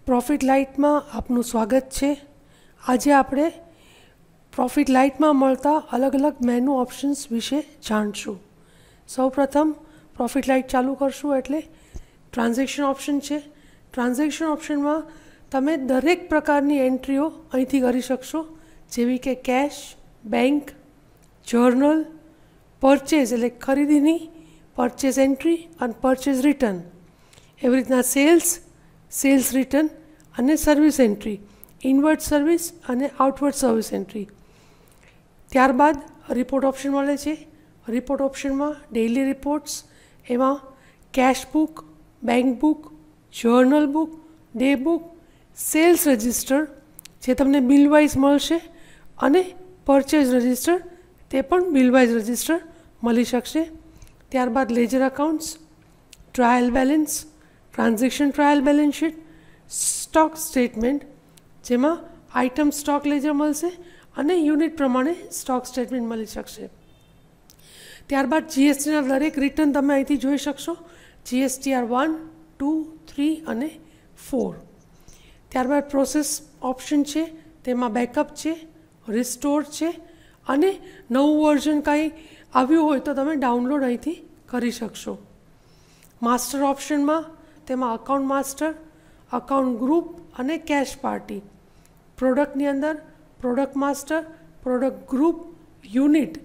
Profit લાઇટમાં આપનું સ્વાગત છે. આજે આપણે પ્રોફિટ લાઇટમાં મળતા અલગ અલગ મેનુ ઓપ્શન્સ વિશે જાણશું. સૌપ્રથમ પ્રોફિટ લાઇટ ચાલુ કરશું એટલે ટ્રાન્ઝેક્શન ઓપ્શન છે. ટ્રાન્ઝેક્શન ઓપ્શનમાં તમે દરેક પ્રકારની એન્ટ્રીઓ અહીંથી કરી શકશો, જેવી કે કેશ, બેંક, જર્નલ, પરચેઝ એટલે ખરીદીની પરચેઝ એન્ટ્રી અને પરચેઝ રિટર્ન, એવી રીતના સેલ્સ રિટર્ન અને સર્વિસ એન્ટ્રી, ઇનવર્ડ સર્વિસ અને આઉટવર્ડ સર્વિસ એન્ટ્રી. ત્યારબાદ રિપોર્ટ ઓપ્શન મળે છે. રિપોર્ટ ઓપ્શનમાં ડેઇલી રિપોર્ટ્સ, એમાં cash book, bank book, journal book, day book, sales register જે તમને બિલવાઇઝ મળશે અને પરચેઝ રજિસ્ટર તે પણ બિલવાઇઝ રજિસ્ટર મળી શકશે. ત્યારબાદ ledger accounts, trial balance, transaction trial balance sheet, stock statement જેમાં આઇટમ સ્ટોક લેજર મળશે અને યુનિટ પ્રમાણે સ્ટોક સ્ટેટમેન્ટ મળી શકશે. ત્યારબાદ જીએસટીના દરેક રિટર્ન તમે અહીંથી જોઈ શકશો, GSTR 1, 2, 3 અને 4. ત્યારબાદ પ્રોસેસ ઓપ્શન છે, તેમાં બેકઅપ છે, રિસ્ટોર છે અને નવું વર્ઝન કાંઈ આવ્યું હોય તો તમે ડાઉનલોડ અહીંથી કરી શકશો. માસ્ટર ઓપ્શનમાં તેમાં અકાઉન્ટ માસ્ટર, અકાઉન્ટ ગ્રુપ અને કેશ પાર્ટી. પ્રોડક્ટની અંદર product master, product group, unit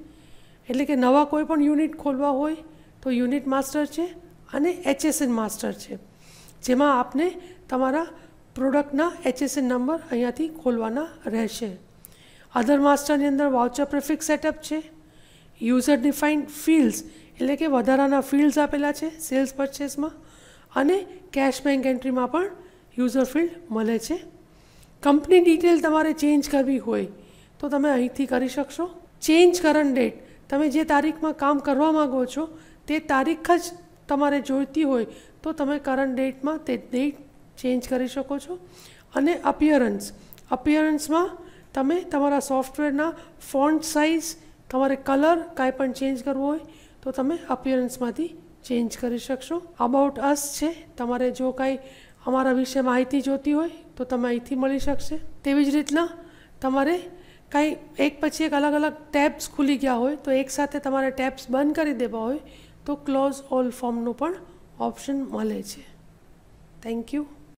એટલે કે નવા કોઈ પણ યુનિટ ખોલવા હોય તો યુનિટ માસ્ટર છે અને HSN માસ્ટર છે, જેમાં આપને તમારા પ્રોડક્ટના HSN નંબર અહીંયાથી ખોલવાના રહેશે. અધર માસ્ટરની અંદર વાઉચર પ્રિફિક્સ સેટઅપ છે, યુઝર ડિફાઇન્ડ ફિલ્ડ્સ એટલે કે વધારાના ફિલ્ડ્સ આપેલા છે સેલ્સ પરચેસમાં, અને કેશ બેંક એન્ટ્રીમાં પણ યુઝર ફિલ્ડ મળે છે. કંપની ડિટેલ તમારે ચેન્જ કરવી હોય તો તમે અહીંથી કરી શકશો. ચેન્જ કરંટ ડેટ, તમે જે તારીખમાં કામ કરવા માગો છો તે તારીખ જ તમારે જોઈતી હોય તો તમે કરંટ ડેટમાં તે ડેટ ચેન્જ કરી શકો છો. અને અપિયરન્સમાં તમે તમારા સોફ્ટવેરના ફોન્ટ સાઇઝ, તમારે કલર કાંઈ પણ ચેન્જ કરવું હોય તો તમે અપિયરન્સમાંથી ચેન્જ કરી શકશો. અબાઉટ અસ છે, તમારે જો કાંઈ અમારા વિશે માહિતી જોતી હોય તો તમે અહીંથી મળી શકશે. તેવી જ રીતના તમારે કાંઈ એક પછી એક અલગ અલગ ટેબ્સ ખુલી ગયા હોય તો એકસાથે તમારે ટેબ્સ બંધ કરી દેવા હોય તો ક્લોઝ ઓલ ફોર્મનો પણ ઓપ્શન મળે છે. Thank you.